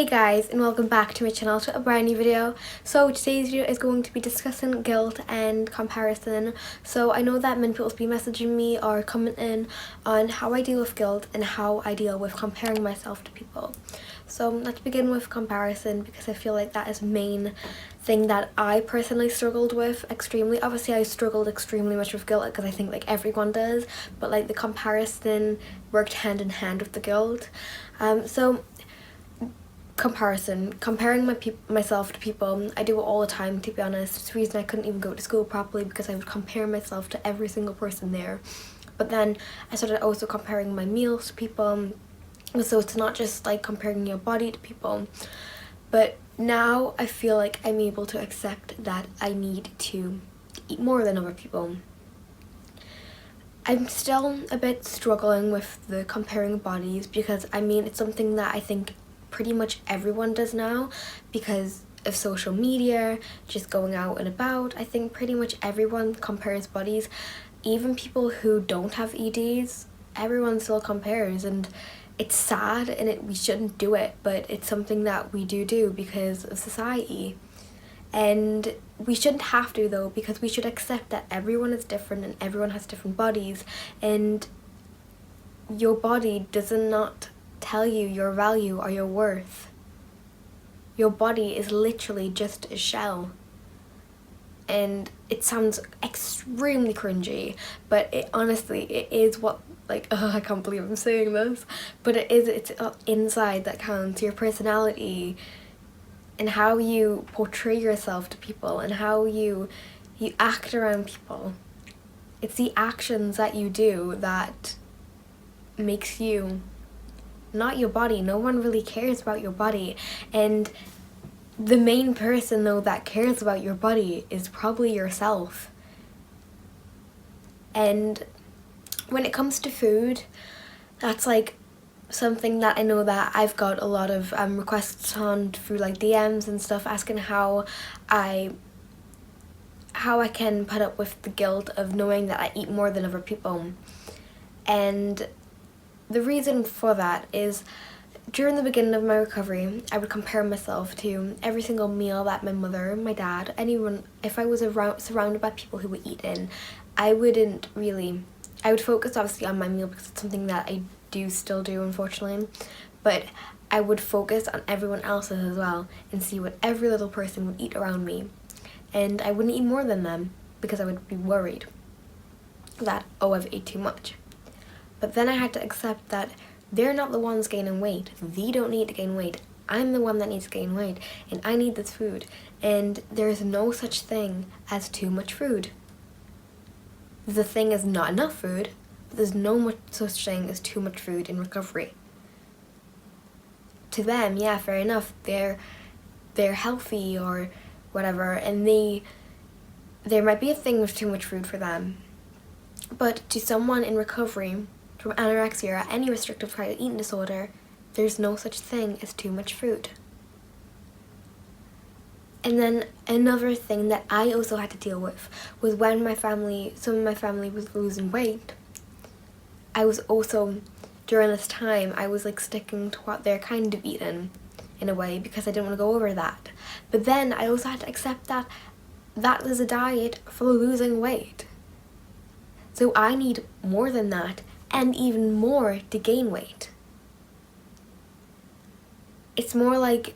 Hey guys, and welcome back to my channel to a brand new video. So today's video is going to be discussing guilt and comparison. So I know that many people will be messaging me or commenting on how I deal with guilt and how I deal with comparing myself to people. So let's begin with comparison, because I feel like that is the main thing that I personally struggled with extremely. Obviously I struggled extremely much with guilt because I think like everyone does, but like the comparison worked hand in hand with the guilt. Comparing myself to people, I do it all the time, to be honest. It's the reason I couldn't even go to school properly, because I would compare myself to every single person there. But then I started also comparing my meals to people, so it's not just like comparing your body to people. But now I feel like I'm able to accept that I need to eat more than other people. I'm still a bit struggling with the comparing bodies, because I mean it's something that I think pretty much everyone does now because of social media, just going out and about. I think pretty much everyone compares bodies. Even people who don't have EDs, everyone still compares, and it's sad, and we shouldn't do it, but it's something that we do because of society. And we shouldn't have to though, because we should accept that everyone is different and everyone has different bodies, and your body does not tell you your value or your worth. Your body is literally just a shell. And it sounds extremely cringy, but it is what, like, I can't believe I'm saying this, but it's inside that counts. Your personality and how you portray yourself to people and how you act around people. It's the actions that you do that makes you, not your body. No one really cares about your body, and the main person though that cares about your body is probably yourself. And when it comes to food, that's like something that I know that I've got a lot of requests on through like DMs and stuff, asking how I can put up with the guilt of knowing that I eat more than other people. And the reason for that is, during the beginning of my recovery, I would compare myself to every single meal that my mother, my dad, anyone, if I was surrounded by people who were eating, I would focus obviously on my meal because it's something that I do still do, unfortunately, but I would focus on everyone else's as well and see what every little person would eat around me. And I wouldn't eat more than them because I would be worried that, oh, I've ate too much. But then I had to accept that they're not the ones gaining weight. They don't need to gain weight. I'm the one that needs to gain weight, and I need this food. And there's no such thing as too much food. The thing is not enough food, but there's no such thing as too much food in recovery. To them, yeah, fair enough, they're healthy or whatever, and there might be a thing with too much food for them. But to someone in recovery from anorexia or any restrictive eating disorder, there's no such thing as too much food. And then another thing that I also had to deal with was when some of my family was losing weight. I was also, during this time, I was like sticking to what they're kind of eating in a way because I didn't want to go over that. But then I also had to accept that that is a diet for losing weight. So I need more than that, and even more to gain weight. It's more like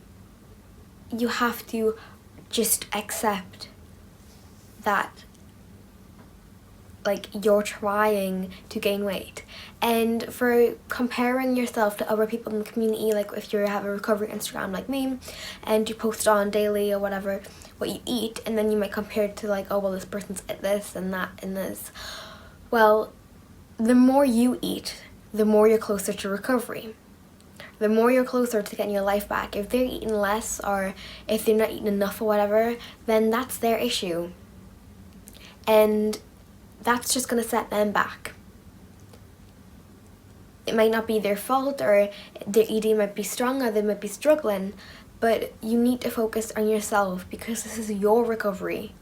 you have to just accept that, like, you're trying to gain weight. And for comparing yourself to other people in the community, like if you have a recovery Instagram like me and you post on daily or whatever what you eat, and then you might compare it to like, oh well, this person's ate this and that and this. Well, the more you eat, the more you're closer to recovery. The more you're closer to getting your life back. If they're eating less or if they're not eating enough or whatever, then that's their issue. And that's just going to set them back. It might not be their fault, or their eating might be strong, or they might be struggling, but you need to focus on yourself because this is your recovery.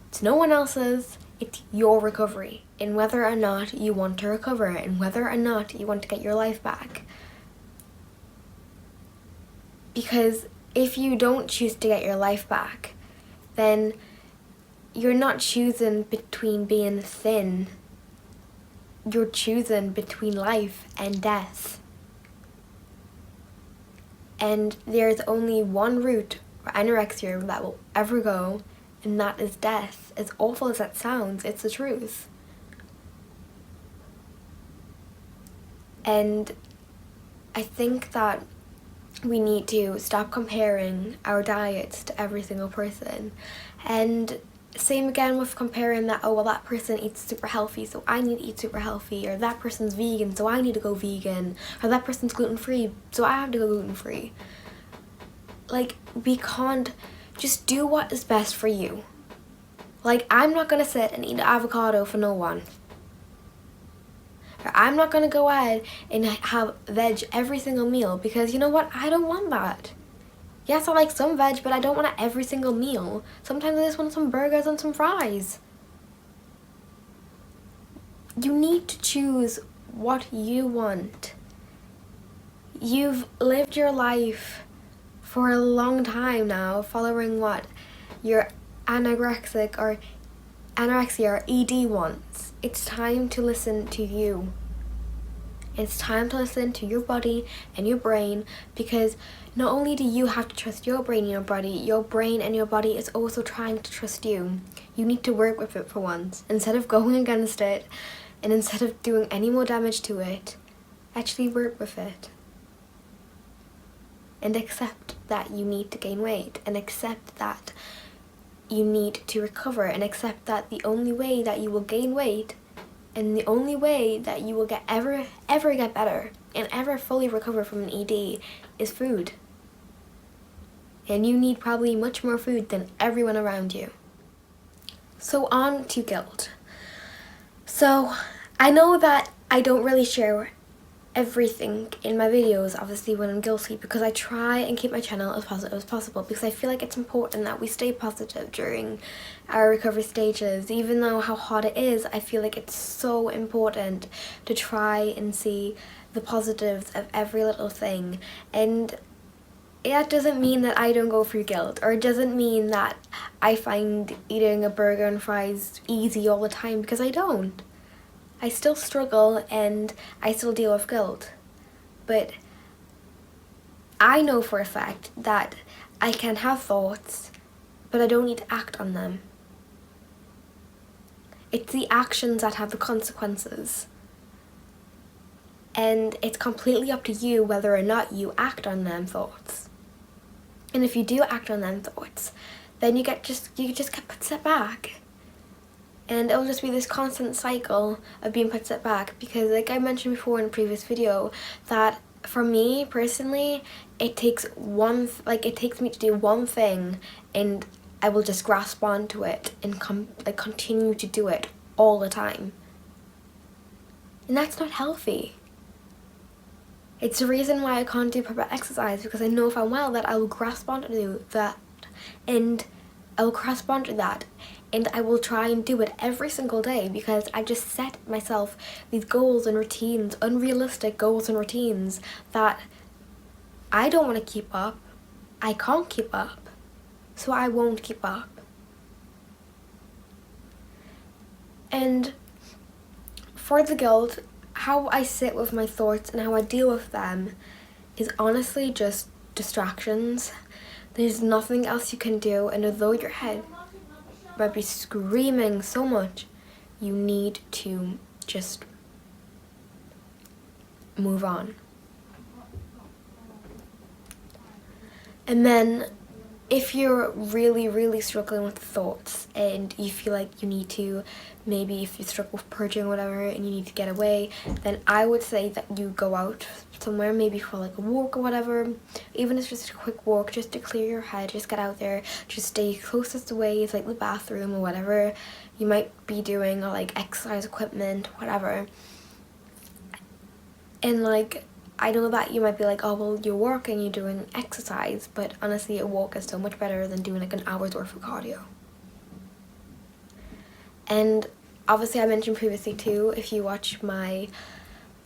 It's no one else's. It's your recovery, and whether or not you want to recover, and whether or not you want to get your life back. Because if you don't choose to get your life back, then you're not choosing between being thin. You're choosing between life and death. And there's only one route for anorexia that will ever go, and that is death. As awful as that sounds, it's the truth. And I think that we need to stop comparing our diets to every single person. And same again with comparing that, oh well, that person eats super healthy, so I need to eat super healthy, or that person's vegan, so I need to go vegan, or that person's gluten-free, so I have to go gluten-free. Like, we can't. Just do what is best for you. Like, I'm not gonna sit and eat avocado for no one. Or I'm not gonna go ahead and have veg every single meal, because you know what, I don't want that. Yes, I like some veg, but I don't want it every single meal. Sometimes I just want some burgers and some fries. You need to choose what you want. You've lived your life for a long time now following what your anorexia or ED wants. It's time to listen to you. It's time to listen to your body and your brain, because not only do you have to trust your brain and your body is also trying to trust you. You need to work with it for once. Instead of going against it, and instead of doing any more damage to it, actually work with it. And accept that you need to gain weight, and accept that you need to recover, and accept that the only way that you will gain weight and the only way that you will ever get better and ever fully recover from an ED is food. And you need probably much more food than everyone around you. So on to guilt. So I know that I don't really share everything in my videos, obviously, when I'm guilty, because I try and keep my channel as positive as possible, because I feel like it's important that we stay positive during our recovery stages. Even though how hard it is, I feel like it's so important to try and see the positives of every little thing. And that doesn't mean that I don't go through guilt, or it doesn't mean that I find eating a burger and fries easy all the time, because I don't. I still struggle and I still deal with guilt, but I know for a fact that I can have thoughts, but I don't need to act on them. It's the actions that have the consequences, and it's completely up to you whether or not you act on them thoughts. And if you do act on them thoughts, then you just get put set back. And it'll just be this constant cycle of being put set back, because like I mentioned before in a previous video, that for me personally, it takes me to do one thing and I will just grasp onto it and continue to do it all the time. And that's not healthy. It's the reason why I can't do proper exercise, because I know full well that I will grasp onto that, and I will grasp onto that, and I will try and do it every single day, because I just set myself these goals and routines, unrealistic goals and routines that I don't want to keep up. I can't keep up, so I won't keep up. And for the guilt, how I sit with my thoughts and how I deal with them is honestly just distractions. There's nothing else you can do, and although your head might be screaming so much, you need to just move on. And then if you're really struggling with thoughts and you feel like you need to, maybe if you struggle with purging or whatever and you need to get away, then I would say that you go out somewhere, maybe for like a walk or whatever, even if it's just a quick walk, just to clear your head. Just get out there, just stay closest away, it's like the bathroom or whatever you might be doing, or like exercise equipment, whatever. And like, I know that you might be like, oh well, you're working, you're doing exercise, but honestly a walk is so much better than doing like an hour's worth of cardio. And obviously I mentioned previously too, if you watch my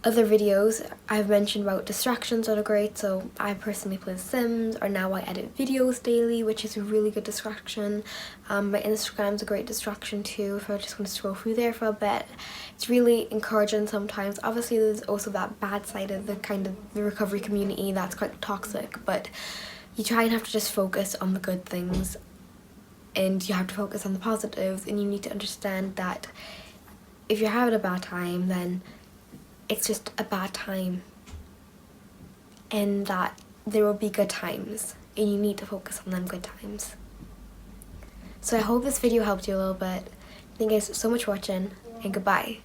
Other videos I've mentioned about distractions that are great, so I personally play The Sims, or now I edit videos daily, which is a really good distraction. My Instagram's a great distraction too, if I just want to scroll through there for a bit. It's really encouraging sometimes. Obviously there's also that bad side of the recovery community that's quite toxic, but you try and have to just focus on the good things, and you have to focus on the positives, and you need to understand that if you're having a bad time, then it's just a bad time, and that there will be good times, and you need to focus on them good times. So I hope this video helped you a little bit. Thank you guys so much for watching, and goodbye.